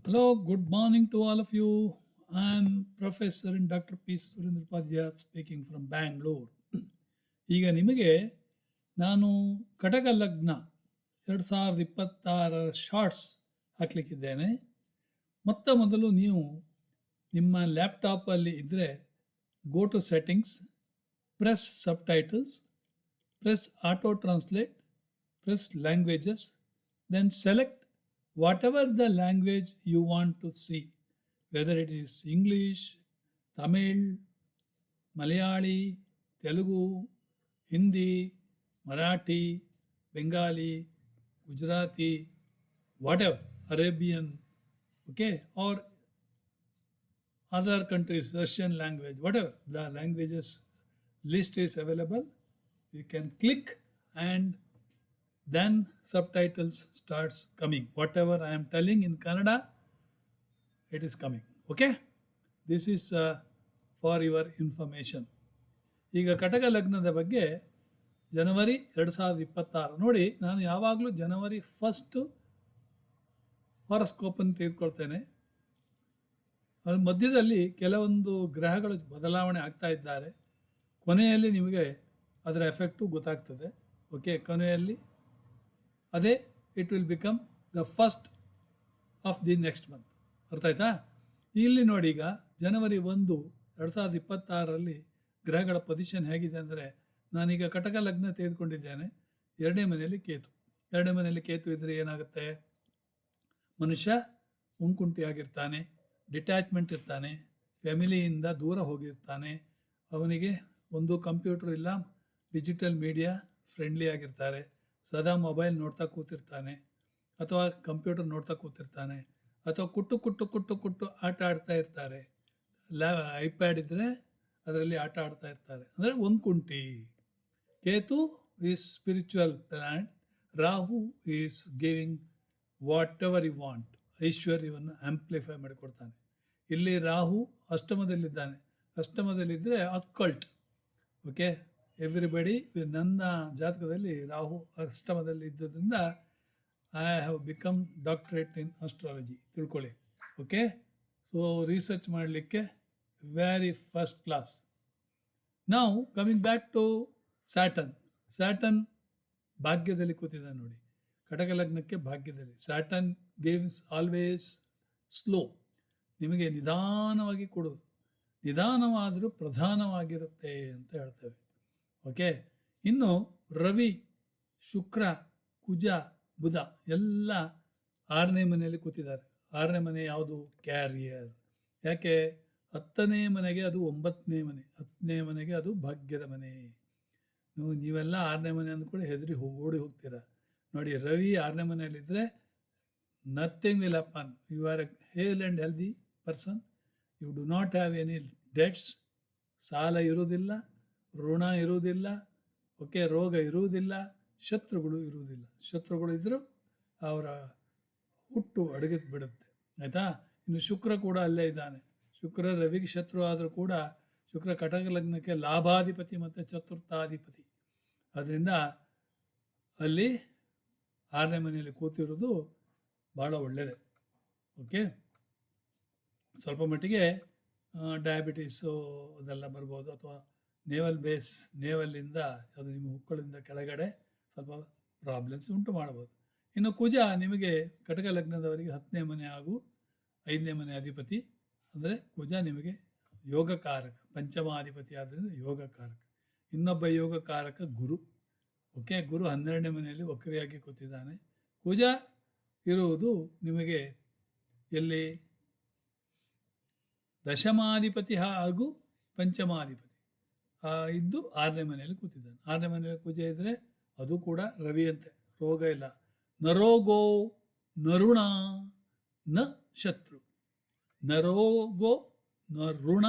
Hello, good morning to all of you. I'm Professor and Dr. P. Surendra Padya speaking from Bangalore. ಈಗ ನಿಮಗೆ ನಾನು ಕಟಕ ಲಗ್ನ 2026 shorts ಹಾಕಲಿಕ್ಕಿದ್ದೇನೆ. ಮೊದಲು ನೀವು ನಿಮ್ಮ ಲ್ಯಾಪ್ಟಾಪಲ್ಲಿ ಇದ್ದರೆ go to settings, press subtitles, press auto translate, press languages, then select whatever the language you want to see, whether it is English, Tamil, Malayali, Telugu, Hindi, Marathi, Bengali, Gujarati, whatever, Arabian, okay, or other countries, Russian language, whatever the languages list is available. You can click and then subtitles starts coming. Whatever I am telling in Kannada, it is coming. Okay? This is for your information. ಈಗ ಕಟಕ ಲಗ್ನದ ಬಗ್ಗೆ ಜನವರಿ 2026 ನೋಡಿ, ನಾನು ಯಾವಾಗಲೂ ಜನವರಿ 1 ಹಾರಸ್ಕೋಪನ್ನು ತೆಗೆದುಕೊಳ್ತೇನೆ. ಅದ್ರ ಮಧ್ಯದಲ್ಲಿ ಕೆಲವೊಂದು ಗ್ರಹಗಳು ಬದಲಾವಣೆ ಆಗ್ತಾ ಇದ್ದಾರೆ. ಕೊನೆಯಲ್ಲಿ ನಿಮಗೆ ಅದರ ಎಫೆಕ್ಟು ಗೊತ್ತಾಗ್ತದೆ. ಓಕೆ, ಕೊನೆಯಲ್ಲಿ ಅದೇ it will become the first of the next month. ಅರ್ಥ ಆಯ್ತಾ? ಇಲ್ಲಿ ನೋಡಿ, ಈಗ ಜನವರಿ 1, 2026 ಗ್ರಹಗಳ ಪೊಸಿಷನ್ ಹೇಗಿದೆ ಅಂದರೆ, ನಾನೀಗ ಕಟಕ ಲಗ್ನ ತೆಗೆದುಕೊಂಡಿದ್ದೇನೆ. 2ನೇ ಮನೆಯಲ್ಲಿ ಕೇತು. 2ನೇ ಮನೆಯಲ್ಲಿ ಕೇತು ಇದ್ದರೆ ಏನಾಗುತ್ತೆ? ಮನುಷ್ಯ ಉಂಕುಂಟಿಯಾಗಿರ್ತಾನೆ, ಡಿಟ್ಯಾಚ್ಮೆಂಟ್ ಇರ್ತಾನೆ, ಫ್ಯಾಮಿಲಿಯಿಂದ ದೂರ ಹೋಗಿರ್ತಾನೆ. ಅವನಿಗೆ ಒಂದು ಕಂಪ್ಯೂಟರ್ ಇಲ್ಲ, ಡಿಜಿಟಲ್ ಮೀಡಿಯಾ ಫ್ರೆಂಡ್ಲಿ ಆಗಿರ್ತಾರೆ. ಸದಾ ಮೊಬೈಲ್ ನೋಡ್ತಾ ಕೂತಿರ್ತಾನೆ, ಅಥವಾ ಕಂಪ್ಯೂಟರ್ ನೋಡ್ತಾ ಕೂತಿರ್ತಾನೆ, ಅಥವಾ ಕುಟ್ಟು ಆಟ ಆಡ್ತಾ ಇರ್ತಾರೆ. ಐಪ್ಯಾಡ್ ಇದ್ದರೆ ಅದರಲ್ಲಿ ಆಟ ಆಡ್ತಾ ಇರ್ತಾರೆ. ಅಂದರೆ ಒಂದು ಕುಂಟಿ. Ketu is spiritual planet. Rahu is giving whatever you want, ಐಶ್ವರ್ಯವನ್ನು ಆಂಪ್ಲಿಫೈ ಮಾಡಿಕೊಡ್ತಾನೆ. ಇಲ್ಲಿ ರಾಹು ಅಷ್ಟಮದಲ್ಲಿದ್ದಾನೆ. ಅಷ್ಟಮದಲ್ಲಿದ್ದರೆ ಅಕ್ಕಲ್ಟ್. Okay, everybody. ನನ್ನ ಜಾತಕದಲ್ಲಿ ರಾಹು ಅಷ್ಟಮದಲ್ಲಿ ಇದ್ದದ್ರಿಂದ I have become doctorate in astrology, ತಿಳ್ಕೊಳ್ಳಿ. ಓಕೆ, ಸೊ ರಿಸರ್ಚ್ ಮಾಡಲಿಕ್ಕೆ ವೆರಿ ಫಸ್ಟ್ ಕ್ಲಾಸ್. ನಾವು ಕಮಿಂಗ್ ಬ್ಯಾಕ್ ಟು ಸ್ಯಾಟನ್ ಭಾಗ್ಯದಲ್ಲಿ ಕೂತಿದ್ದಾನೆ ನೋಡಿ. ಕಟಕ ಲಗ್ನಕ್ಕೆ ಭಾಗ್ಯದಲ್ಲಿ ಸ್ಯಾಟನ್ ಗೇಮ್ಸ್ ಆಲ್ವೇಸ್ ಸ್ಲೋ. ನಿಮಗೆ ನಿಧಾನವಾಗಿ ಕೊಡೋದು, ನಿಧಾನವಾದರೂ ಪ್ರಧಾನವಾಗಿರುತ್ತೆ ಅಂತ ಹೇಳ್ತೇವೆ. ಓಕೆ, ಇನ್ನು ರವಿ, ಶುಕ್ರ, ಕುಜ, ಬುಧ ಎಲ್ಲ 6ನೇ ಮನೆಯಲ್ಲಿ ಕೂತಿದ್ದಾರೆ. 6ನೇ ಮನೆ ಯಾವುದು? ಕ್ಯಾರಿಯರ್. ಯಾಕೆ? 10ನೇ ಮನೆಗೆ ಅದು 9ನೇ ಮನೆ, 10ನೇ ಮನೆಗೆ ಅದು ಭಾಗ್ಯದ ಮನೆ. ನೀವೆಲ್ಲ 6ನೇ ಮನೆ ಅಂದ್ಕೊಂಡು ಹೆದರಿ ಓಡಿ ಹೋಗ್ತೀರಾ. ನೋಡಿ, ರವಿ 6ನೇ ಮನೆಯಲ್ಲಿದ್ದರೆ nothing will happen. You are a hale and healthy person. You do not have any debts. ಸಾಲ ಇರುವುದಿಲ್ಲ, ಋಣ ಇರುವುದಿಲ್ಲ. ಓಕೆ, ರೋಗ ಇರುವುದಿಲ್ಲ, ಶತ್ರುಗಳು ಇರುವುದಿಲ್ಲ. ಶತ್ರುಗಳು ಇದ್ದರೂ ಅವರ ಹುಟ್ಟು ಅಡಗಿದ್ದು ಬಿಡುತ್ತೆ. ಆಯಿತಾ? ಇನ್ನು ಶುಕ್ರ ಕೂಡ ಅಲ್ಲೇ ಇದ್ದಾನೆ. ಶುಕ್ರ ರವಿಗೆ ಶತ್ರು ಆದರೂ ಕೂಡ ಶುಕ್ರ ಕಟಕ ಲಗ್ನಕ್ಕೆ ಲಾಭಾಧಿಪತಿ ಮತ್ತು ಚತುರ್ಥಾಧಿಪತಿ. ಅದರಿಂದ ಅಲ್ಲಿ 6ನೇ ಮನೆಯಲ್ಲಿ ಕೂತಿರೋದು ಭಾಳ ಒಳ್ಳೆಯದೇ. ಓಕೆ, ಸ್ವಲ್ಪ ಮಟ್ಟಿಗೆ ಡಯಾಬಿಟೀಸು ಅದೆಲ್ಲ ಬರ್ಬೋದು, ಅಥವಾ ನೇವಲ್ಲಿಂದ ಅದು ನಿಮ್ಮ ಹುಕ್ಕಳಿಂದ ಕೆಳಗಡೆ ಸ್ವಲ್ಪ ಪ್ರಾಬ್ಲಮ್ಸ್ ಉಂಟು ಮಾಡ್ಬೋದು. ಇನ್ನು ಕುಜ ನಿಮಗೆ ಕಟಕ ಲಗ್ನದವರಿಗೆ 10ನೇ ಮನೆ ಹಾಗೂ 5ನೇ ಮನೆ ಅಧಿಪತಿ. ಅಂದರೆ ಕುಜ ನಿಮಗೆ ಯೋಗಕಾರಕ, ಪಂಚಮಾಧಿಪತಿ ಆದ್ದರಿಂದ ಯೋಗಕಾರಕ. ಇನ್ನೊಬ್ಬ ಯೋಗಕಾರಕ ಗುರು. ಓಕೆ, ಗುರು 12ನೇ ಮನೆಯಲ್ಲಿ ವಕ್ರಿಯಾಗಿ ಕೂತಿದ್ದಾನೆ. ಕುಜ ಇರುವುದು ನಿಮಗೆ ಎಲ್ಲಿ? ದಶಮಾಧಿಪತಿ ಹಾಗೂ ಪಂಚಮಾಧಿಪತಿ ಇದ್ದು 6ನೇ ಮನೆಯಲ್ಲಿ ಕೂತಿದ್ದಾನೆ. 6ನೇ ಮನೆಯಲ್ಲಿ ಕುಜ ಇದ್ದರೆ ಅದು ಕೂಡ ರವಿಯಂತೆ, ರೋಗ ಇಲ್ಲ. ನರೋಗೋ ನರುಣ ನ ಶತ್ರು. ನರೋಗೋ ನ ಋಣ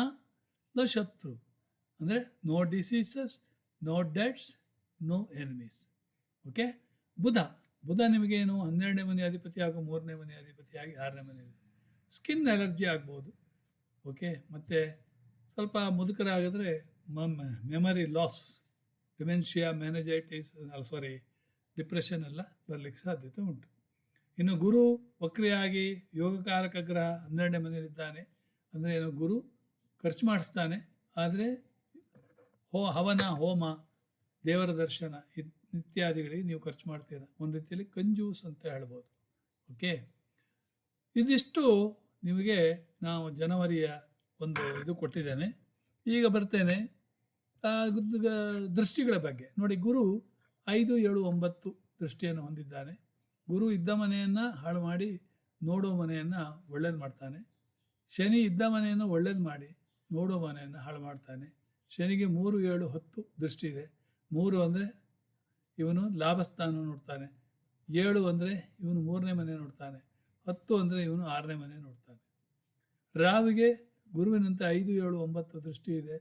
ನ ಶತ್ರು. ಅಂದರೆ no diseases, no debts, no enemies. Okay, Budh ನಿಮಗೇನು 12ನೇ ಮನೆ ಅಧಿಪತಿ ಹಾಗೂ 3ನೇ ಮನೆ ಅಧಿಪತಿಯಾಗಿ 6ನೇ ಮನೆಯಲ್ಲಿ. ಸ್ಕಿನ್ ಅಲರ್ಜಿ ಆಗ್ಬೋದು. ಓಕೆ, ಮತ್ತು ಸ್ವಲ್ಪ ಮುದುಕರಾಗಿದ್ರೆ ಮೆಮರಿ ಲಾಸ್, ಡಿಮೆನ್ಷಿಯಾ, ಮೆನಜೈಟಿಸ್, ಡಿಪ್ರೆಷನ್ ಎಲ್ಲ ಬರಲಿಕ್ಕೆ ಸಾಧ್ಯತೆ ಉಂಟು. ಇನ್ನು ಗುರು ವಕ್ರಿಯಾಗಿ ಯೋಗಕಾರಕ ಗ್ರಹ 12ನೇ ಮನೆಯಲ್ಲಿದ್ದಾನೆ. ಅಂದರೆ ಏನು, ಗುರು ಖರ್ಚು ಮಾಡಿಸ್ತಾನೆ, ಆದರೆ ಹವನ, ಹೋಮ, ದೇವರ ದರ್ಶನ ಇತ್ಯಾದಿಗಳಿಗೆ ನೀವು ಖರ್ಚು ಮಾಡ್ತೀರ. ಒಂದು ರೀತಿಯಲ್ಲಿ ಕಂಜೂಸ್ ಅಂತ ಹೇಳ್ಬೋದು. ಓಕೆ, ಇದಿಷ್ಟು ನಿಮಗೆ ನಾವು ಜನವರಿಯ ಒಂದು ಇದು ಕೊಟ್ಟಿದ್ದೇನೆ. ಈಗ ಬರ್ತೇನೆ ದೃಷ್ಟಿಗಳ ಬಗ್ಗೆ. ನೋಡಿ, ಗುರು 5, 7, 9 ದೃಷ್ಟಿಯನ್ನು ಹೊಂದಿದ್ದಾನೆ. ಗುರು ಇದ್ದ ಮನೆಯನ್ನು ಹಾಳು ಮಾಡಿ ನೋಡೋ ಮನೆಯನ್ನು ಒಳ್ಳೇದು ಮಾಡ್ತಾನೆ. ಶನಿ ಇದ್ದ ಮನೆಯನ್ನು ಒಳ್ಳೇದು ಮಾಡಿ ನೋಡೋ ಮನೆಯನ್ನು ಹಾಳು ಮಾಡ್ತಾನೆ. ಶನಿಗೆ 3, 7, 10 ದೃಷ್ಟಿ ಇದೆ. 3 ಅಂದರೆ ಇವನು ಲಾಭಸ್ಥಾನ ನೋಡ್ತಾನೆ, 7 ಅಂದರೆ ಇವನು 3ನೇ ಮನೆ ನೋಡ್ತಾನೆ, 10 ಅಂದರೆ ಇವನು 6ನೇ ಮನೆ ನೋಡ್ತಾನೆ. ರಾವಿಗೆ ಗುರುವಿನಂತೆ 5, 7, 9 ದೃಷ್ಟಿ ಇದೆ.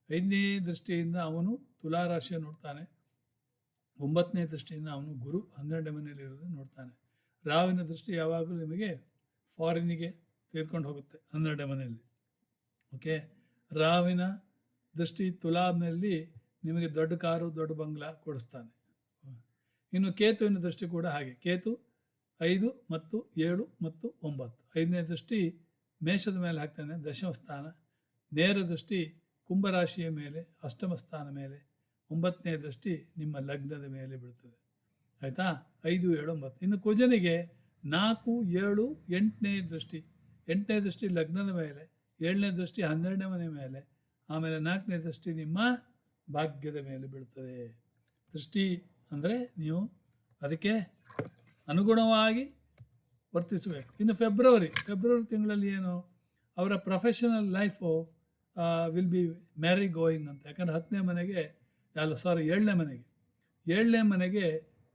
5ನೇ ದೃಷ್ಟಿಯಿಂದ ಅವನು ತುಲಾರಾಶಿಯನ್ನು ನೋಡ್ತಾನೆ. 9ನೇ ದೃಷ್ಟಿಯಿಂದ ಅವನು ಗುರು 12ನೇ ಮನೆಯಲ್ಲಿರೋದು ನೋಡ್ತಾನೆ. ರಾವಿನ ದೃಷ್ಟಿ ಯಾವಾಗಲೂ ನಿಮಗೆ ಫಾರಿನಿಗೆ ತೆಗೆದುಕೊಂಡು ಹೋಗುತ್ತೆ 12ನೇ ಮನೆಯಲ್ಲಿ. ಓಕೆ, ರಾವಿನ ದೃಷ್ಟಿ ತುಲಾನಲ್ಲಿ ನಿಮಗೆ ದೊಡ್ಡ ಕಾರು, ದೊಡ್ಡ ಬಂಗ್ಲಾ ಕೊಡಿಸ್ತಾನೆ. ಇನ್ನು ಕೇತುವಿನ ದೃಷ್ಟಿ ಕೂಡ ಹಾಗೆ. ಕೇತು 5 ಮತ್ತು 7 ಮತ್ತು 9. 5ನೇ ದೃಷ್ಟಿ ಮೇಷದ ಮೇಲೆ ಹಾಕ್ತಾನೆ, ದಶಮ ಸ್ಥಾನ. ನೇರ ದೃಷ್ಟಿ ಕುಂಭರಾಶಿಯ ಮೇಲೆ, ಅಷ್ಟಮ ಸ್ಥಾನ ಮೇಲೆ. 9ನೇ ದೃಷ್ಟಿ ನಿಮ್ಮ ಲಗ್ನದ ಮೇಲೆ ಬೀಳ್ತದೆ. ಆಯಿತಾ? 5, 7, 9. ಇನ್ನು ಕುಜನಿಗೆ 4, 7, 8ನೇ ದೃಷ್ಟಿ. 8ನೇ ದೃಷ್ಟಿ ಲಗ್ನದ ಮೇಲೆ, 7ನೇ ದೃಷ್ಟಿ 12ನೇ ಮನೆ ಮೇಲೆ, ಆಮೇಲೆ 4ನೇ ದೃಷ್ಟಿ ನಿಮ್ಮ ಭಾಗ್ಯದ ಮೇಲೆ ಬೀಳ್ತದೆ. ದೃಷ್ಟಿ ಅಂದರೆ ನೀವು ಅದಕ್ಕೆ ಅನುಗುಣವಾಗಿ ವರ್ತಿಸಬೇಕು. ಇನ್ನು ಫೆಬ್ರವರಿ ತಿಂಗಳಲ್ಲಿ ಏನು, ಅವರ professional life will be marry going ಅಂತ. ಯಾಕಂದರೆ 10ನೇ ಮನೆಗೆ 7ನೇ ಮನೆಗೆ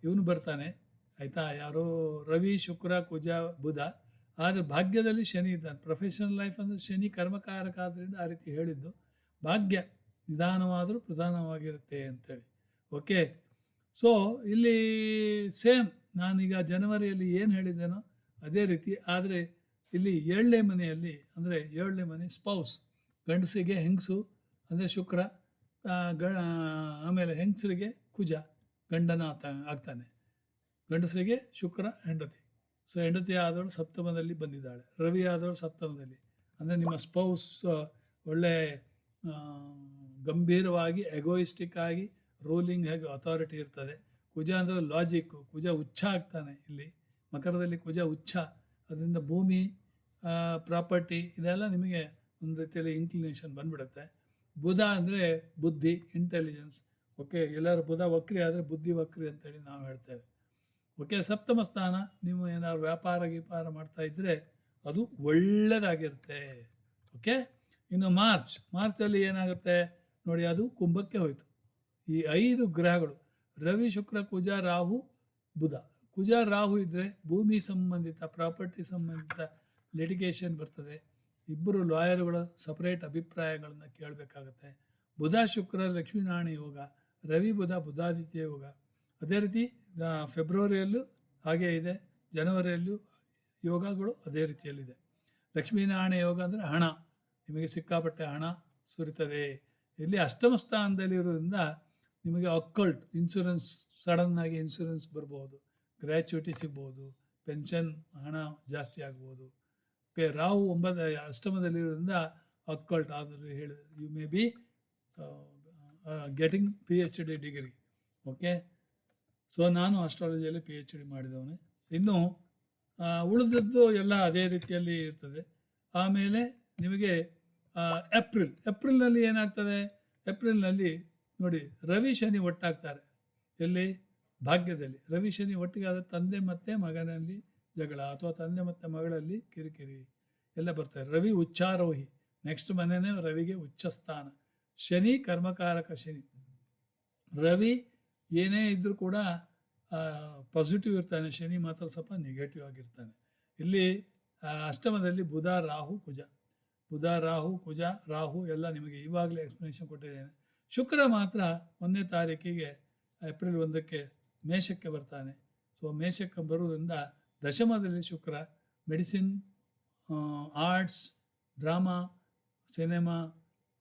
ಇವನು ಬರ್ತಾನೆ. ಆಯಿತಾ? ಯಾರೋ ರವಿ, ಶುಕ್ರ, ಕುಜ, ಬುಧ. ಆದರೆ ಭಾಗ್ಯದಲ್ಲಿ ಶನಿ ಇದ್ದಾನೆ. ಪ್ರೊಫೆಷನಲ್ ಲೈಫ್ ಅಂದರೆ ಶನಿ ಕರ್ಮಕಾರಕ ಆದ್ದರಿಂದ ಆ ರೀತಿ ಹೇಳಿದ್ದು. ಭಾಗ್ಯ ನಿಧಾನವಾದರೂ ಪ್ರಧಾನವಾಗಿರುತ್ತೆ ಅಂತೇಳಿ. ಓಕೆ, ಸೊ ಇಲ್ಲಿ ಸೇಮ್ ನಾನೀಗ ಜನವರಿಯಲ್ಲಿ ಏನು ಹೇಳಿದ್ದೇನೋ ಅದೇ ರೀತಿ. ಆದರೆ ಇಲ್ಲಿ 7ನೇ ಮನೆಯಲ್ಲಿ, ಅಂದರೆ 7ನೇ ಮನೆ ಸ್ಪೌಸ್, ಗಂಡಸಿಗೆ ಹೆಂಗಸು ಅಂದರೆ ಶುಕ್ರ, ಆಮೇಲೆ ಹೆಂಗಸರಿಗೆ ಕುಜ ಗಂಡನ ಆಗ್ತಾನೆ. ಗಂಡಸರಿಗೆ ಶುಕ್ರ ಹೆಂಡತಿ. ಸೊ ಹೆಂಡತಿ ಆದವಳು ಸಪ್ತಮದಲ್ಲಿ ಬಂದಿದ್ದಾಳೆ. ರವಿ ಆದವಳು ಸಪ್ತಮದಲ್ಲಿ. ಅಂದರೆ ನಿಮ್ಮ ಸ್ಪೌಸ್ ಒಳ್ಳೆ ಗಂಭೀರವಾಗಿ ಎಗೋಯಿಸ್ಟಿಕ್ ಆಗಿ ರೂಲಿಂಗ್ ಹೇಗೆ ಅಥಾರಿಟಿ ಇರ್ತದೆ. ಕುಜ ಅಂದರೆ ಲಾಜಿಕ್ಕು. ಕುಜ ಉಚ್ಚ ಆಗ್ತಾನೆ. ಇಲ್ಲಿ ಮಕರದಲ್ಲಿ ಕುಜ ಉಚ್ಚ. ಅದರಿಂದ ಭೂಮಿ, ಪ್ರಾಪರ್ಟಿ ಇದೆಲ್ಲ ನಿಮಗೆ ಒಂದು ರೀತಿಯಲ್ಲಿ ಇನ್ಕ್ಲಿನೇಷನ್ ಬಂದ್ಬಿಡುತ್ತೆ. ಬುಧ ಅಂದರೆ ಬುದ್ಧಿ, ಇಂಟೆಲಿಜೆನ್ಸ್. ಓಕೆ, ಎಲ್ಲರೂ ಬುಧ ವಕ್ರಿ ಆದರೆ ಬುದ್ಧಿ ವಕ್ರಿ ಅಂತೇಳಿ ನಾವು ಹೇಳ್ತೇವೆ. ಓಕೆ, ಸಪ್ತಮ ಸ್ಥಾನ. ನೀವು ಏನಾದ್ರು ವ್ಯಾಪಾರ ಮಾಡ್ತಾಯಿದ್ರೆ ಅದು ಒಳ್ಳೆಯದಾಗಿರುತ್ತೆ. ಓಕೆ, ಇನ್ನು ಮಾರ್ಚಲ್ಲಿ ಏನಾಗುತ್ತೆ ನೋಡಿ, ಅದು ಕುಂಭಕ್ಕೆ ಹೋಯಿತು. ಈ 5 ಗ್ರಹಗಳು ರವಿ, ಶುಕ್ರ, ಕುಜ, ರಾಹು, ಬುಧ. ಕುಜ, ರಾಹು ಇದ್ದರೆ ಭೂಮಿ ಸಂಬಂಧಿತ, ಪ್ರಾಪರ್ಟಿ ಸಂಬಂಧಿತ ಲಿಟಿಗೇಷನ್ ಬರ್ತದೆ. ಇಬ್ಬರು ಲಾಯರ್ಗಳು ಸಪ್ರೇಟ್ ಅಭಿಪ್ರಾಯಗಳನ್ನು ಕೇಳಬೇಕಾಗತ್ತೆ. ಬುಧ, ಶುಕ್ರ, ಲಕ್ಷ್ಮೀನಾರಾಯಣ ಯೋಗ. ರವಿ, ಬುಧ, ಬುಧಾದಿತ್ಯ ಯೋಗ. ಅದೇ ರೀತಿ ಫೆಬ್ರವರಿಯಲ್ಲೂ ಹಾಗೇ ಇದೆ. ಜನವರಿಯಲ್ಲೂ ಯೋಗಗಳು ಅದೇ ರೀತಿಯಲ್ಲಿದೆ. ಲಕ್ಷ್ಮೀನಾರಾಯಣ ಯೋಗ ಅಂದರೆ ಹಣ, ನಿಮಗೆ ಸಿಕ್ಕಾಪಟ್ಟೆ ಹಣ ಸುರಿತದೆ. ಇಲ್ಲಿ ಅಷ್ಟಮ ಸ್ಥಾನದಲ್ಲಿರೋದ್ರಿಂದ ನಿಮಗೆ ಅಕ್ಕಲ್ಟ್, ಇನ್ಶೂರೆನ್ಸ್, ಸಡನ್ನಾಗಿ ಇನ್ಶೂರೆನ್ಸ್ ಬರ್ಬೋದು, ಗ್ರ್ಯಾಚ್ಯುಟಿ ಸಿಗ್ಬೋದು, ಪೆನ್ಷನ್ ಹಣ ಜಾಸ್ತಿ ಆಗ್ಬೋದು. ಓಕೆ, ರಾಹು 9 ಅಕ್ಕಲ್ಟ್ ಆದರೆ ಹೇಳಿದೆ, you may be getting PhD degree. Okay, so ನಾನು ಆಸ್ಟ್ರಾಲಜಿಯಲ್ಲಿ PhD ಮಾಡಿದವನೇ. ಇನ್ನು ಉಳಿದದ್ದು ಎಲ್ಲ ಅದೇ ರೀತಿಯಲ್ಲಿ ಇರ್ತದೆ. ಆಮೇಲೆ ನಿಮಗೆ ಏಪ್ರಿಲ್ನಲ್ಲಿ ಏನಾಗ್ತದೆ, ಏಪ್ರಿಲ್ನಲ್ಲಿ ನೋಡಿ ರವಿ ಶನಿ ಒಟ್ಟಾಗ್ತಾರೆ. ಎಲ್ಲಿ? ಭಾಗ್ಯದಲ್ಲಿ. ರವಿ ಶನಿ ಒಟ್ಟಿಗೆ ಆದ ತಂದೆ ಮತ್ತು ಮಗನಲ್ಲಿ ಜಗಳ, ಅಥವಾ ತಂದೆ ಮತ್ತು ಮಗಳಲ್ಲಿ ಕಿರಿಕಿರಿ ಎಲ್ಲ ಬರ್ತಾರೆ. ರವಿ ಉಚ್ಚಾರೋಹಿ, ನೆಕ್ಸ್ಟ್ ಮನೆಯೇ ರವಿಗೆ ಉಚ್ಚ ಸ್ಥಾನ. ಶನಿ ಕರ್ಮಕಾರಕ ಶನಿ. ರವಿ ಏನೇ ಇದ್ದರೂ ಕೂಡ ಪಾಸಿಟಿವ್ ಇರ್ತಾನೆ, ಶನಿ ಮಾತ್ರ ಸ್ವಲ್ಪ ನೆಗೆಟಿವ್ ಆಗಿರ್ತಾನೆ. ಇಲ್ಲಿ ಅಷ್ಟಮದಲ್ಲಿ ಬುಧ, ರಾಹು, ಕುಜ. ಬುಧ, ರಾಹು, ಕುಜ, ರಾಹು ಎಲ್ಲ ನಿಮಗೆ ಇವಾಗಲೇ ಎಕ್ಸ್ಪ್ಲನೇಷನ್ ಕೊಟ್ಟಿದ್ದೇನೆ. ಶುಕ್ರ ಮಾತ್ರ 1ನೇ ತಾರೀಕಿಗೆ ಏಪ್ರಿಲ್ 1ಕ್ಕೆ ಮೇಷಕ್ಕೆ ಬರ್ತಾನೆ. ಸೊ ಮೇಷಕ್ಕೆ ಬರುವುದರಿಂದ ದಶಮದಲ್ಲಿ ಶುಕ್ರ ಮೆಡಿಸಿನ್, ಆರ್ಟ್ಸ್, ಡ್ರಾಮಾ, ಸಿನಿಮಾ,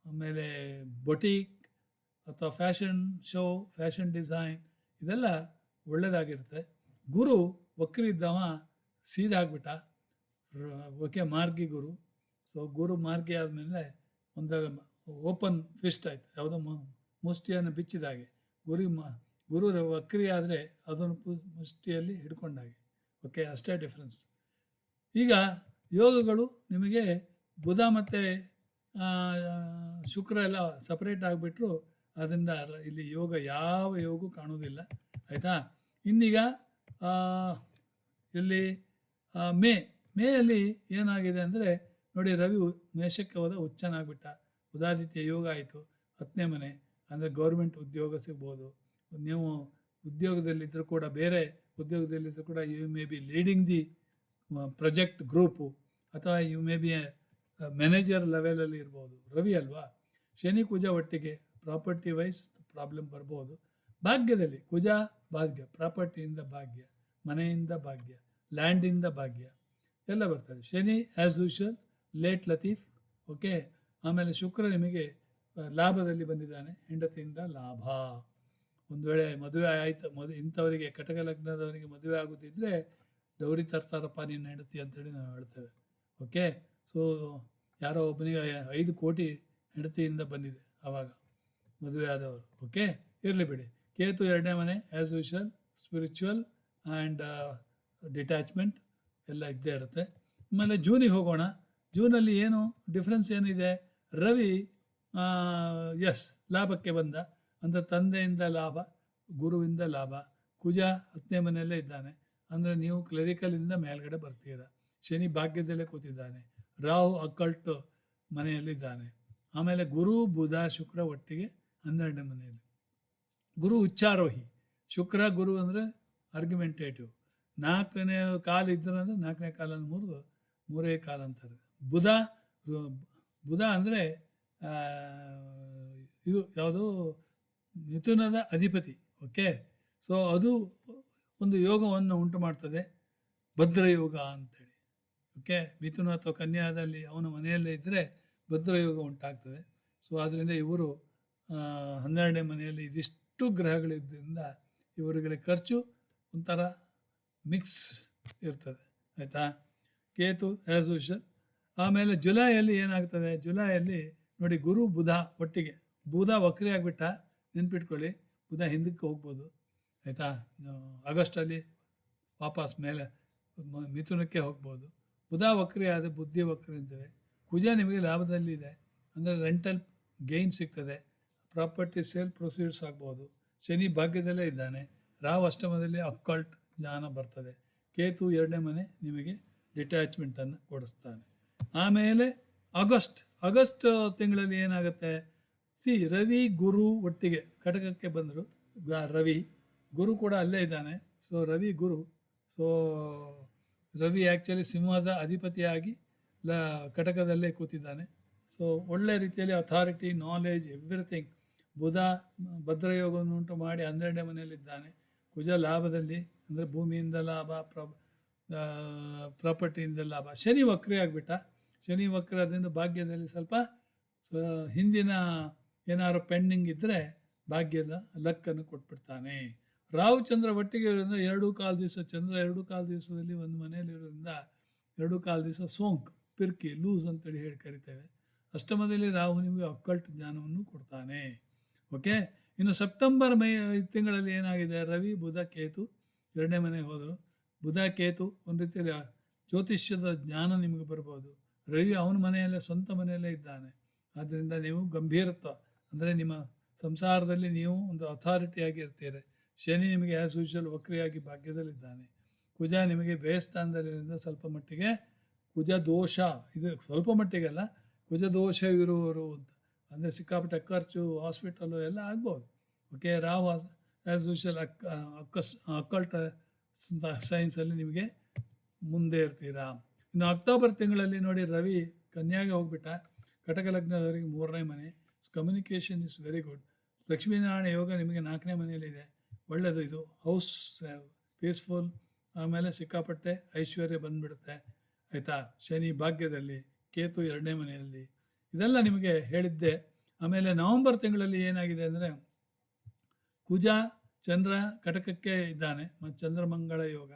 ಆಮೇಲೆ ಬೊಟೀಕ್ ಅಥವಾ ಫ್ಯಾಷನ್ ಶೋ, ಫ್ಯಾಷನ್ ಡಿಸೈನ್ ಇದೆಲ್ಲ ಒಳ್ಳೆಯದಾಗಿರುತ್ತೆ. ಗುರು ವಕ್ರಿದ್ದವ ಸೀದಾ ಆಗ್ಬಿಟ್ಟ. ಓಕೆ, ಮಾರ್ಗಿ ಗುರು. ಸೊ ಗುರು ಮಾರ್ಗಿ ಆದಮೇಲೆ ಒಂದು ಓಪನ್ ಫಿಸ್ಟ್ ಆಯಿತು, ಯಾವುದೋ ಮುಷ್ಟಿಯನ್ನು ಬಿಚ್ಚಿದಾಗೆ. ಗುರು ವಕ್ರಿ ಆದರೆ ಅದನ್ನು ಮುಷ್ಟಿಯಲ್ಲಿ ಹಿಡ್ಕೊಂಡಾಗೆ. ಓಕೆ, ಅಷ್ಟೇ ಡಿಫ್ರೆನ್ಸ್. ಈಗ ಯೋಗಗಳು ನಿಮಗೆ ಬುಧ ಮತ್ತು ಶುಕ್ರ ಎಲ್ಲ ಸಪ್ರೇಟ್ ಆಗಿಬಿಟ್ರು, ಅದರಿಂದ ಇಲ್ಲಿ ಯೋಗ ಯಾವ ಯೋಗವೂ ಕಾಣೋದಿಲ್ಲ, ಆಯಿತಾ. ಇನ್ನೀಗ ಇಲ್ಲಿ ಮೇಯಲ್ಲಿ ಏನಾಗಿದೆ ಅಂದರೆ ನೋಡಿ, ರವಿ ಮೇಷಕ್ಕೆ ಹೋದ, ಉಚ್ಚನಾಗ್ಬಿಟ್ಟ. ಉದಾದಿತ್ಯ ಯೋಗ ಆಯಿತು, 10ನೇ ಮನೆ ಅಂದರೆ ಗೌರ್ಮೆಂಟ್ ಉದ್ಯೋಗ ಸಿಗ್ಬೋದು. ನೀವು ಉದ್ಯೋಗದಲ್ಲಿದ್ದರೂ ಕೂಡ, ಬೇರೆ ಉದ್ಯೋಗದಲ್ಲಿದ್ದರೂ ಕೂಡ, you may be leading the project group, ಅಥವಾ ಯು ಮೇ ಬಿ ಮ್ಯಾನೇಜರ್ ಲೆವೆಲಲ್ಲಿ ಇರ್ಬೋದು. ರವಿ ಅಲ್ವಾ, ಶನಿ ಕುಜ ಒಟ್ಟಿಗೆ ಪ್ರಾಪರ್ಟಿ ವೈಸ್ ಪ್ರಾಬ್ಲಮ್ ಬರ್ಬೋದು. ಭಾಗ್ಯದಲ್ಲಿ ಕುಜ ಭಾಗ್ಯ, ಪ್ರಾಪರ್ಟಿಯಿಂದ ಭಾಗ್ಯ, ಮನೆಯಿಂದ ಭಾಗ್ಯ, ಲ್ಯಾಂಡಿಂದ ಭಾಗ್ಯ ಎಲ್ಲ ಬರ್ತದೆ. Shani as usual late Latif. Okay, ಆಮೇಲೆ ಶುಕ್ರ ನಿಮಗೆ ಲಾಭದಲ್ಲಿ ಬಂದಿದ್ದಾನೆ, ಹೆಂಡತಿಯಿಂದ ಲಾಭ. ಒಂದು ವೇಳೆ ಮದುವೆ ಆಯಿತು, ಇಂಥವರಿಗೆ ಕಟಕ ಲಗ್ನದವರಿಗೆ ಮದುವೆ ಆಗುತ್ತಿದ್ದರೆ ಡೌರಿ ತರ್ತಾರಪ್ಪ ನಿನ್ನ ಹೆಂಡತಿ ಅಂತೇಳಿ ನಾವು ಹೇಳ್ತೇವೆ. ಓಕೆ, ಸೊ ಯಾರೋ ಒಬ್ಬನಿಗೆ 5 ಕೋಟಿ ಹೆಂಡತಿಯಿಂದ ಬಂದಿದೆ ಆವಾಗ ಮದುವೆ ಆದವರು. ಓಕೆ, ಇರಲಿ ಬಿಡಿ. ಕೇತು 2ನೇ ಮನೆ as usual spiritual and detachment ಎಲ್ಲ ಇದ್ದೇ ಇರುತ್ತೆ. ಆಮೇಲೆ ಜೂನಿಗೆ ಹೋಗೋಣ. ಜೂನಲ್ಲಿ ಏನು ಡಿಫ್ರೆನ್ಸ್ ಏನಿದೆ? ರವಿ ಲಾಭಕ್ಕೆ ಬಂದ, ಅಂದರೆ ತಂದೆಯಿಂದ ಲಾಭ, ಗುರುವಿಂದ ಲಾಭ. ಕುಜ 10ನೇ ಮನೆಯಲ್ಲೇ ಇದ್ದಾನೆ, ಅಂದರೆ ನೀವು ಕ್ಲರಿಕಲಿಂದ ಮೇಲ್ಗಡೆ ಬರ್ತೀರ. ಶನಿ ಭಾಗ್ಯದಲ್ಲೇ ಕೂತಿದ್ದಾನೆ. ರಾಹು ಅಕ್ಕಲ್ಟ್ ಮನೆಯಲ್ಲಿದ್ದಾನೆ. ಆಮೇಲೆ ಗುರು ಬುಧ ಶುಕ್ರ ಒಟ್ಟಿಗೆ 12ನೇ ಮನೆಯಲ್ಲಿ. ಗುರು ಉಚ್ಚಾರೋಹಿ, ಶುಕ್ರ ಗುರು ಅಂದರೆ ಆರ್ಗ್ಯುಮೆಂಟೇಟಿವ್. 4ನೇ ಕಾಲು ಇದ್ದರೆ ಅಂದರೆ 4ನೇ ಕಾಲನ್ನು ಮುರಿದು 3 ಕಾಲು ಅಂತಾರೆ. ಬುಧ ಅಂದರೆ ಇದು ಯಾವುದು, ಮಿಥುನದ ಅಧಿಪತಿ. ಓಕೆ, ಸೊ ಅದು ಒಂದು ಯೋಗವನ್ನು ಉಂಟು ಮಾಡ್ತದೆ, ಭದ್ರಯೋಗ ಅಂತೇಳಿ. ಓಕೆ, ಮಿಥುನ ಅಥವಾ ಕನ್ಯಾದಲ್ಲಿ ಅವನ ಮನೆಯಲ್ಲೇ ಇದ್ದರೆ ಭದ್ರಯೋಗ ಉಂಟಾಗ್ತದೆ. ಸೊ ಆದ್ದರಿಂದ ಇವರು 12ನೇ ಮನೆಯಲ್ಲಿ ಇದಿಷ್ಟು ಗ್ರಹಗಳಿದ್ದರಿಂದ ಇವರುಗಳಿಗೆ ಖರ್ಚು ಒಂಥರ ಮಿಕ್ಸ್ ಇರ್ತದೆ, ಆಯಿತಾ. Ketu as usual. ಆಮೇಲೆ ಜುಲೈಯಲ್ಲಿ ಏನಾಗ್ತದೆ? ಜುಲೈಯಲ್ಲಿ ನೋಡಿ, ಗುರು ಬುಧ ಒಟ್ಟಿಗೆ. ಬುಧ ವಕ್ರಿ ಆಗಿಬಿಟ್ಟ, ನೆನ್ಪಿಟ್ಕೊಳ್ಳಿ, ಬುಧ ಹಿಂದಕ್ಕೆ ಹೋಗ್ಬೋದು, ಆಯಿತಾ. ಆಗಸ್ಟಲ್ಲಿ ವಾಪಸ್ ಮೇಲೆ ಮಿಥುನಕ್ಕೆ ಹೋಗ್ಬೋದು. ಬುಧ ವಕ್ರಿ ಆದರೆ ಬುದ್ಧಿ ವಕ್ರಿ ಅಂತೇವೆ. ಕುಜ ನಿಮಗೆ ಲಾಭದಲ್ಲಿದೆ, ಅಂದರೆ ರೆಂಟಲ್ ಗೈನ್ ಸಿಗ್ತದೆ, ಪ್ರಾಪರ್ಟಿ ಸೇಲ್ ಪ್ರೊಸೀಡ್ಸ್ ಆಗ್ಬೋದು. ಶನಿ ಭಾಗ್ಯದಲ್ಲೇ ಇದ್ದಾನೆ. ರಾಹು ಅಷ್ಟಮದಲ್ಲಿ ಅಕ್ಕಲ್ಟ್ ಜ್ಞಾನ ಬರ್ತದೆ. ಕೇತು 2ನೇ ಮನೆ ನಿಮಗೆ ಡಿಟ್ಯಾಚ್ಮೆಂಟನ್ನು ಕೊಡಿಸ್ತಾನೆ. ಆಮೇಲೆ ಆಗಸ್ಟ್ ತಿಂಗಳಲ್ಲಿ ಏನಾಗುತ್ತೆ? ರವಿ ಗುರು ಒಟ್ಟಿಗೆ ಕಟಕಕ್ಕೆ ಬಂದರು. ರವಿ ಗುರು ಕೂಡ ಅಲ್ಲೇ ಇದ್ದಾನೆ. ಸೊ ರವಿ ಗುರು, ಸೊ ರವಿ ಆ್ಯಕ್ಚುಲಿ ಸಿಂಹದ ಅಧಿಪತಿಯಾಗಿ ಕಟಕದಲ್ಲೇ ಕೂತಿದ್ದಾನೆ. ಸೊ ಒಳ್ಳೆ ರೀತಿಯಲ್ಲಿ ಅಥಾರಿಟಿ, ನಾಲೆಜ್, ಎವ್ರಿಥಿಂಗ್. ಬುಧ ಭದ್ರಯೋಗವನ್ನು ಉಂಟು ಮಾಡಿ 12ನೇ ಮನೆಯಲ್ಲಿದ್ದಾನೆ. ಕುಜ ಲಾಭದಲ್ಲಿ, ಅಂದರೆ ಭೂಮಿಯಿಂದ ಲಾಭ, ಪ್ರಾಪರ್ಟಿಯಿಂದ ಲಾಭ. ಶನಿ ವಕ್ರಿ ಆಗಿಬಿಟ್ಟ. ಶನಿ ವಕ್ರ ಅದರಿಂದ ಭಾಗ್ಯದಲ್ಲಿ ಸ್ವಲ್ಪ ಹಿಂದಿನ ಏನಾದ್ರು ಪೆಂಡಿಂಗ್ ಇದ್ದರೆ ಭಾಗ್ಯದ ಲಕ್ಕನ್ನು ಕೊಟ್ಬಿಡ್ತಾನೆ. ರಾಹು ಚಂದ್ರ ಒಟ್ಟಿಗೆ ಇರೋದ್ರಿಂದ 2.25 ದಿವಸ, ಚಂದ್ರ 2.25 ದಿವಸದಲ್ಲಿ ಒಂದು ಮನೆಯಲ್ಲಿರೋದ್ರಿಂದ 2.25 ದಿವಸ ಸೋಂಕು, ಪಿರ್ಕಿ, ಲೂಸ್ ಅಂತೇಳಿ ಹೇಳಿ ಕರಿತೇವೆ. ಅಷ್ಟಮದಲ್ಲಿ ರಾಹು ನಿಮಗೆ ಅಕ್ಕಲ್ಟ್ ಜ್ಞಾನವನ್ನು ಕೊಡ್ತಾನೆ. ಓಕೆ, ಇನ್ನು ಸೆಪ್ಟೆಂಬರ್ ತಿಂಗಳಲ್ಲಿ ಏನಾಗಿದೆ? ರವಿ ಬುಧ ಕೇತು 2ನೇ ಮನೆಗೆ ಹೋದರು. ಬುಧ ಕೇತು ಒಂದು ರೀತಿಯಲ್ಲಿ ಜ್ಯೋತಿಷ್ಯದ ಜ್ಞಾನ ನಿಮಗೆ ಬರ್ಬೋದು. ರವಿ ಅವನ ಮನೆಯಲ್ಲೇ, ಸ್ವಂತ ಮನೆಯಲ್ಲೇ ಇದ್ದಾನೆ. ಆದ್ದರಿಂದ ನೀವು ಗಂಭೀರತ್ವ, ಅಂದರೆ ನಿಮ್ಮ ಸಂಸಾರದಲ್ಲಿ ನೀವು ಒಂದು ಅಥಾರಿಟಿಯಾಗಿ ಇರ್ತೀರಿ. ಶನಿ ನಿಮಗೆ ಆ್ಯಸ್ ಯೂಶುವಲ್ ವಕ್ರಿಯಾಗಿ ಭಾಗ್ಯದಲ್ಲಿದ್ದಾನೆ. ಕುಜ ನಿಮಗೆ ವ್ಯಯಸ್ಥಾನದಲ್ಲಿರೋದ್ರಿಂದ ಸ್ವಲ್ಪ ಮಟ್ಟಿಗೆ ಕುಜ ದೋಷ, ಇದು ಸ್ವಲ್ಪ ಮಟ್ಟಿಗೆ ಅಲ್ಲ, ಕುಜ ದೋಷ ಇರುವವರು ಅಂತ, ಅಂದರೆ ಸಿಕ್ಕಾಪಟ್ಟೆ ಖರ್ಚು, ಹಾಸ್ಪಿಟಲು ಎಲ್ಲ ಆಗ್ಬೋದು. Okay, Rahu as usual occult ಸೈನ್ಸಲ್ಲಿ ನಿಮಗೆ ಮುಂದೆ ಇರ್ತೀರಾ. ಇನ್ನು ಅಕ್ಟೋಬರ್ ತಿಂಗಳಲ್ಲಿ ನೋಡಿ, ರವಿ ಕನ್ಯಾಗೆ ಹೋಗ್ಬಿಟ್ಟ. ಕಟಕ ಲಗ್ನದವರಿಗೆ 3ನೇ ಮನೆ. Communication is very good. Lakshminarayana yoga ನಿಮಗೆ 4ನೇ ಮನೆಯಲ್ಲಿದೆ, ಒಳ್ಳೆಯದು. ಇದು ಹೌಸ್ ಪೀಸ್ಫುಲ್. ಆಮೇಲೆ ಸಿಕ್ಕಾಪಟ್ಟೆ ಐಶ್ವರ್ಯ ಬಂದುಬಿಡುತ್ತೆ, ಆಯಿತಾ. ಶನಿ ಭಾಗ್ಯದಲ್ಲಿ, ಕೇತು 2ನೇ ಮನೆಯಲ್ಲಿ, ಇದೆಲ್ಲ ನಿಮಗೆ ಹೇಳಿದ್ದೆ. ಆಮೇಲೆ ನವಂಬರ್ ತಿಂಗಳಲ್ಲಿ ಏನಾಗಿದೆ ಅಂದರೆ, ಕುಜ ಚಂದ್ರ ಕಟಕಕ್ಕೆ ಇದ್ದಾನೆ, ಮತ್ತು ಚಂದ್ರಮಂಗಳ ಯೋಗ.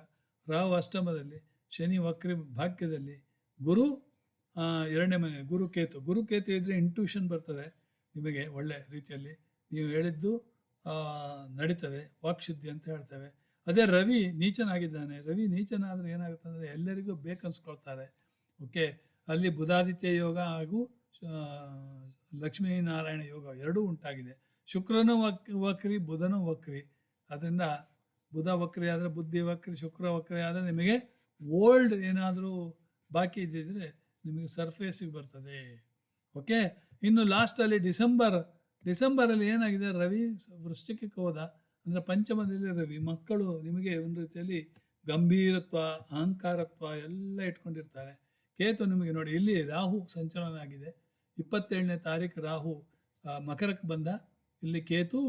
ರಾಹು ಅಷ್ಟಮದಲ್ಲಿ, ಶನಿ ವಕ್ರಿ ಭಾಗ್ಯದಲ್ಲಿ, ಗುರು ಎರಡನೇ ಮನೆ ಗುರು ಕೇತು ಇದ್ದರೆ ಇಂಟ್ಯೂಷನ್ ಬರ್ತದೆ ನಿಮಗೆ ಒಳ್ಳೆ ರೀತಿಯಲ್ಲಿ, ನೀವು ಹೇಳಿದ್ದು ನಡೀತದೆ, ವಾಕ್ಶುದ್ಧಿ ಅಂತ ಹೇಳ್ತೇವೆ. ಅದೇ ರವಿ ನೀಚನಾಗಿದ್ದಾನೆ. ರವಿ ನೀಚನಾದರೆ ಏನಾಗುತ್ತೆ ಅಂದರೆ ಎಲ್ಲರಿಗೂ ಬೇಕನ್ಸ್ಕೊಳ್ತಾರೆ. ಓಕೆ, ಅಲ್ಲಿ ಬುಧಾದಿತ್ಯ ಯೋಗ ಹಾಗೂ ಲಕ್ಷ್ಮೀನಾರಾಯಣ ಯೋಗ ಎರಡೂ ಉಂಟಾಗಿದೆ. ಶುಕ್ರನೂ ವಕ್ರಿ, ಬುಧನೂ ವಕ್ರಿ. ಅದರಿಂದ ಬುಧ ವಕ್ರಿ ಆದರೆ ಬುದ್ಧಿ ವಕ್ರಿ, ಶುಕ್ರ ವಕ್ರಿ ಆದರೆ ನಿಮಗೆ ಓಲ್ಡ್ ಏನಾದರೂ ಬಾಕಿ ಇದ್ದಿದ್ರೆ ನಿಮಗೆ ಸರ್ಫೇಸಿಗೆ ಬರ್ತದೆ. ಓಕೆ, ಇನ್ನು ಲಾಸ್ಟಲ್ಲಿ ಡಿಸೆಂಬರಲ್ಲಿ ಏನಾಗಿದೆ, ರವಿ ವೃಶ್ಚಿಕಕ್ಕೆ ಹೋದ ಅಂದರೆ ಪಂಚಮದಲ್ಲಿ ರವಿ. ಮಕ್ಕಳು ನಿಮಗೆ ಒಂದು ರೀತಿಯಲ್ಲಿ ಗಂಭೀರತ್ವ, ಅಹಂಕಾರತ್ವ ಎಲ್ಲ ಇಟ್ಕೊಂಡಿರ್ತಾರೆ. ಕೇತು ನಿಮಗೆ ನೋಡಿ, ಇಲ್ಲಿ ರಾಹು ಸಂಚಲನ ಆಗಿದೆ. 27ನೇ ತಾರೀಕು ರಾಹು ಮಕರಕ್ಕೆ ಬಂದ, ಇಲ್ಲಿ ಕೇತು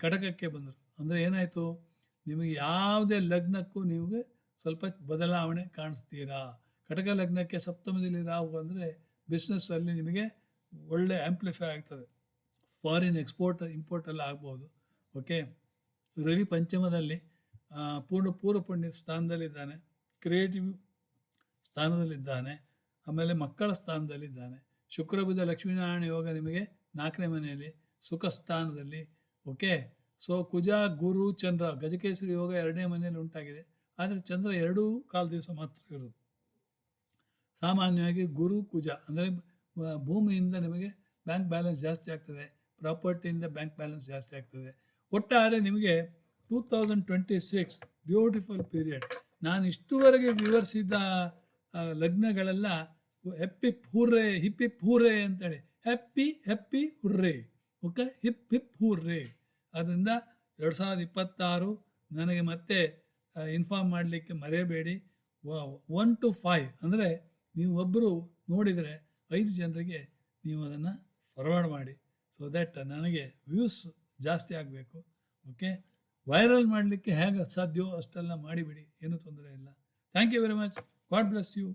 ಕಟಕಕ್ಕೆ ಬಂದರು. ಅಂದರೆ ಏನಾಯಿತು, ನಿಮಗೆ ಯಾವುದೇ ಲಗ್ನಕ್ಕೂ ನಿಮಗೆ ಸ್ವಲ್ಪ ಬದಲಾವಣೆ ಕಾಣಿಸ್ತೀರಾ. ಕಟಕ ಲಗ್ನಕ್ಕೆ ಸಪ್ತಮದಲ್ಲಿ ರಾಹು ಅಂದರೆ ಬಿಸ್ನೆಸ್ಸಲ್ಲಿ ನಿಮಗೆ ಒಳ್ಳೆ ಆ್ಯಂಪ್ಲಿಫೈ ಆಗ್ತದೆ, ಫಾರಿನ್ ಇಂಪೋರ್ಟ್ ಎಲ್ಲ ಆಗ್ಬೋದು. ಓಕೆ, ರವಿ ಪಂಚಮದಲ್ಲಿ ಪೂರ್ವ ಪುಣ್ಯ ಸ್ಥಾನದಲ್ಲಿದ್ದಾನೆ, ಕ್ರಿಯೇಟಿವ್ ಸ್ಥಾನದಲ್ಲಿದ್ದಾನೆ, ಆಮೇಲೆ ಮಕ್ಕಳ ಸ್ಥಾನದಲ್ಲಿದ್ದಾನೆ. ಶುಕ್ರ ಬುಧ ಲಕ್ಷ್ಮೀನಾರಾಯಣ ಯೋಗ ನಿಮಗೆ 4ನೇ ಮನೆಯಲ್ಲಿ ಸುಖ ಸ್ಥಾನದಲ್ಲಿ. ಓಕೆ, ಸೊ ಕುಜ ಗುರು ಚಂದ್ರ ಗಜಕೇಸರಿ ಯೋಗ 2ನೇ ಮನೆಯಲ್ಲಿ ಉಂಟಾಗಿದೆ. ಆದರೆ ಚಂದ್ರ 2.25 ದಿವಸ ಮಾತ್ರ ಇರೋದು. ಸಾಮಾನ್ಯವಾಗಿ ಗುರು ಕುಜ ಅಂದರೆ ಭೂಮಿಯಿಂದ ನಿಮಗೆ ಬ್ಯಾಂಕ್ ಬ್ಯಾಲೆನ್ಸ್ ಜಾಸ್ತಿ ಆಗ್ತದೆ, ಪ್ರಾಪರ್ಟಿಯಿಂದ ಬ್ಯಾಂಕ್ ಬ್ಯಾಲೆನ್ಸ್ ಜಾಸ್ತಿ ಆಗ್ತದೆ. ಒಟ್ಟಾರೆ ನಿಮಗೆ 2026 ಬ್ಯೂಟಿಫುಲ್ ಪೀರಿಯಡ್. ನಾನು ಇಷ್ಟುವರೆಗೆ ವಿವರಿಸಿದ ಲಗ್ನಗಳೆಲ್ಲ ಹಿಪ್ ಹೂರ್ರೆ ಅಂತೇಳಿ, happy hooray. Okay, hip hooray. ಅದರಿಂದ 2026 ನನಗೆ ಮತ್ತೆ ಇನ್ಫಾರ್ಮ್ ಮಾಡಲಿಕ್ಕೆ ಮರೆಯಬೇಡಿ. 1 to 5 ಅಂದರೆ ನೀವು ಒಬ್ಬರು ನೋಡಿದರೆ 5 ಜನರಿಗೆ ನೀವು ಅದನ್ನು ಫಾರ್ವರ್ಡ್ ಮಾಡಿ, ಸೊ ದ್ಯಾಟ್ ನನಗೆ ವ್ಯೂಸ್ ಜಾಸ್ತಿ ಆಗಬೇಕು. ಓಕೆ, ವೈರಲ್ ಮಾಡಲಿಕ್ಕೆ ಹೇಗೆ ಸಾಧ್ಯವೋ ಅಷ್ಟೆಲ್ಲ ಮಾಡಿಬಿಡಿ, ಏನೂ ತೊಂದರೆ ಇಲ್ಲ. Thank you very much. God bless you.